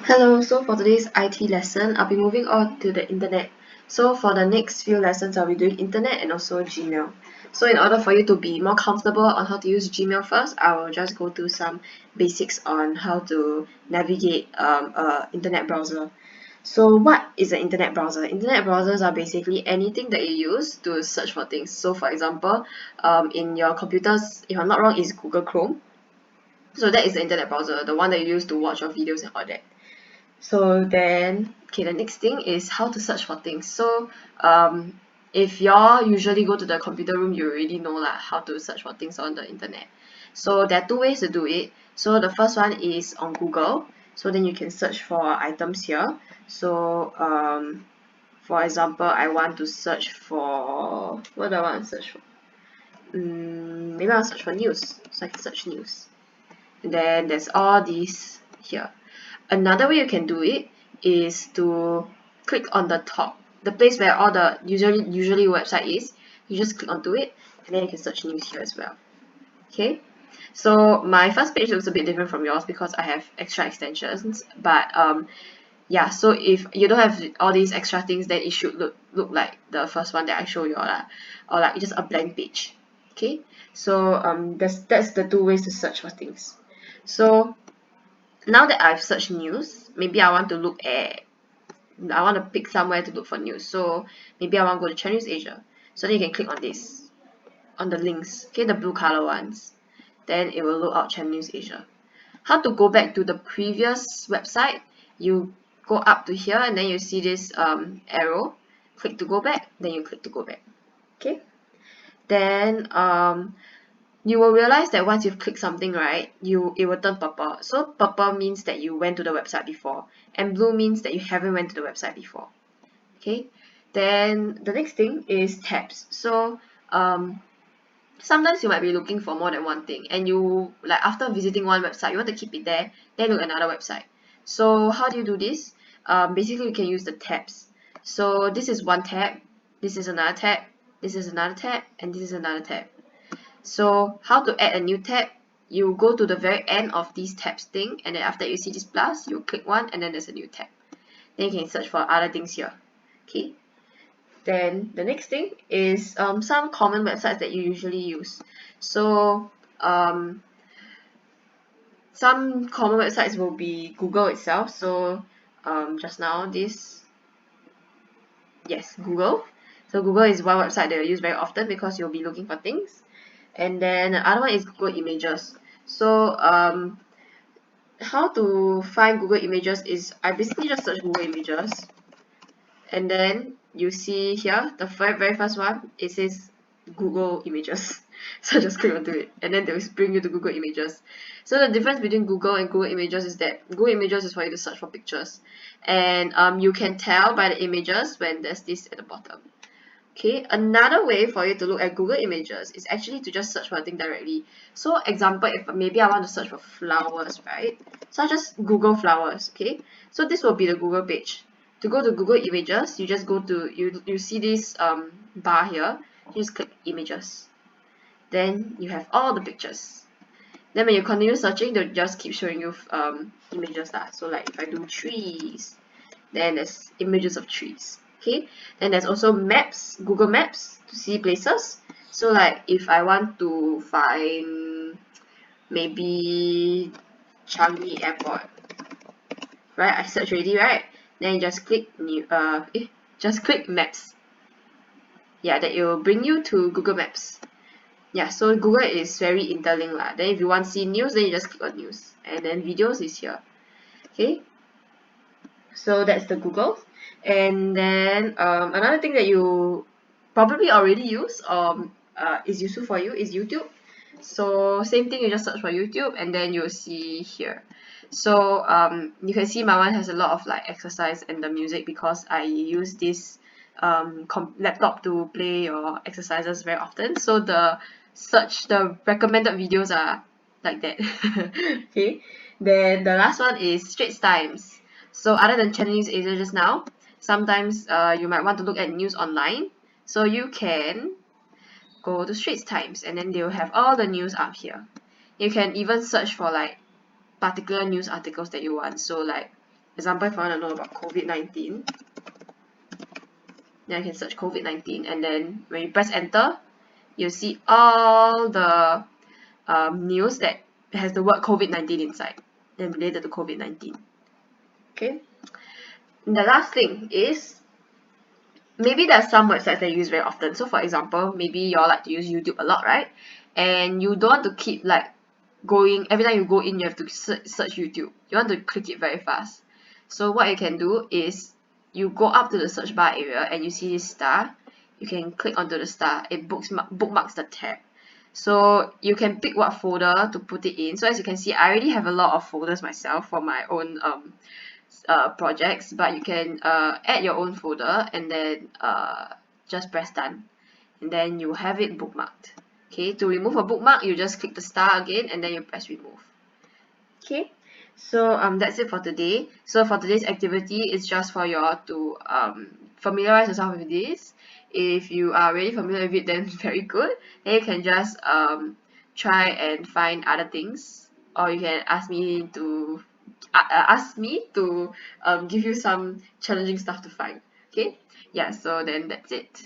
Hello, so for today's IT lesson, I'll be moving on to the internet. So for the next few lessons, I'll be doing internet and also Gmail. So in order for you to be more comfortable on how to use Gmail first, I will just go through some basics on how to navigate a internet browser. So what is an internet browser? Internet browsers are basically anything that you use to search for things. So for example, in your computers, if I'm not wrong, is Google Chrome. So that is the internet browser, the one that you use to watch your videos and all that. So then, okay, the next thing is how to search for things. So if y'all usually go to the computer room, you already know lah how to search for things on the internet. So there are two ways to do it. So the first one is on Google. So then you can search for items here. So for example, I want to search for, what do I want to search for? Maybe I'll search for news. So I can search news. And then there's all these here. Another way you can do it is to click on the top, the place where all the usually website is. You just click onto it, and then you can search news here as well. Okay, so my first page looks a bit different from yours because I have extra extensions, but yeah, so if you don't have all these extra things, then it should look like the first one that I show you all lah, or like just a blank page. Okay, so that's the two ways to search for things. So now that I've searched news, maybe I want to pick somewhere to look for news. So maybe I want to go to Channel News Asia. So then you can click on this, on the links, okay, the blue color ones. Then it will load out Channel News Asia. How to go back to the previous website? You go up to here and then you see this arrow. Click to go back, then you click to go back. Okay. Then you will realize that once you've clicked something, right, it will turn purple. So purple means that you went to the website before, and blue means that you haven't went to the website before. Okay, then the next thing is tabs. So sometimes you might be looking for more than one thing, and you, like, after visiting one website, you want to keep it there, then look at another website. So how do you do this? Basically you can use the tabs. So this is one tab, this is another tab, this is another tab, and this is another tab. So how to add a new tab? You go to the very end of these tabs thing, and then after you see this plus, you click one, and then there's a new tab. Then you can search for other things here. Okay. Then the next thing is some common websites that you usually use. So some common websites will be Google itself. So just now this, yes, Google. So Google is one website that I use very often because you'll be looking for things. And then the other one is Google Images. So how to find Google Images is I basically just search Google Images, and then you see here the very first one, it says Google Images. So just click onto it, and then they will bring you to Google Images. So the difference between Google and Google Images is that Google Images is for you to search for pictures, and you can tell by the images when there's this at the bottom. Okay, another way for you to look at Google Images is actually to just search for a thing directly. So example, if maybe I want to search for flowers, right? So I just Google flowers, okay? So this will be the Google page. To go to Google Images, you just go to, you see this bar here, you just click Images. Then you have all the pictures. Then when you continue searching, they'll just keep showing you images lah. So like if I do trees, then there's images of trees. Okay, then there's also maps, Google Maps, to see places. So like if I want to find maybe Changi Airport, right? I search already, right? Then you just click just click Maps. Yeah, that it will bring you to Google Maps. Yeah, so Google is very interlinked lah. Then if you want to see news, then you just click on news, and then videos is here. Okay, so that's the Google. And then another thing that you probably already use is useful for you is YouTube. So same thing, you just search for YouTube, and then you'll see here. So you can see my one has a lot of like exercise and the music because I use this laptop to play your exercises very often. So the recommended videos are like that. Okay, then the last one is Straits Times. So other than Channel News Asia just now, sometimes you might want to look at news online. So you can go to Straits Times, and then they'll have all the news up here. You can even search for like particular news articles that you want. So like example, if I want to know about COVID-19, then I can search COVID-19, and then when you press enter, you'll see all the news that has the word COVID-19 inside and related to COVID-19. Okay. And the last thing is, maybe there are some websites that you use very often. So for example, maybe you all like to use YouTube a lot, right? And you don't want to keep like going, every time you go in you have to search YouTube. You want to click it very fast. So what you can do is you go up to the search bar area and you see this star. You can click onto the star. It bookmarks the tab. So you can pick what folder to put it in. So as you can see, I already have a lot of folders myself for my own projects, but you can add your own folder and then just press done, and then you have it bookmarked. Okay, to remove a bookmark, you just click the star again and then you press remove. Okay, so that's it for today. So for today's activity, it's just for you all to familiarize yourself with this. If you are really familiar with it, then very good. Then you can just try and find other things, or you can ask me to give you some challenging stuff to find. Okay, yeah, so then that's it.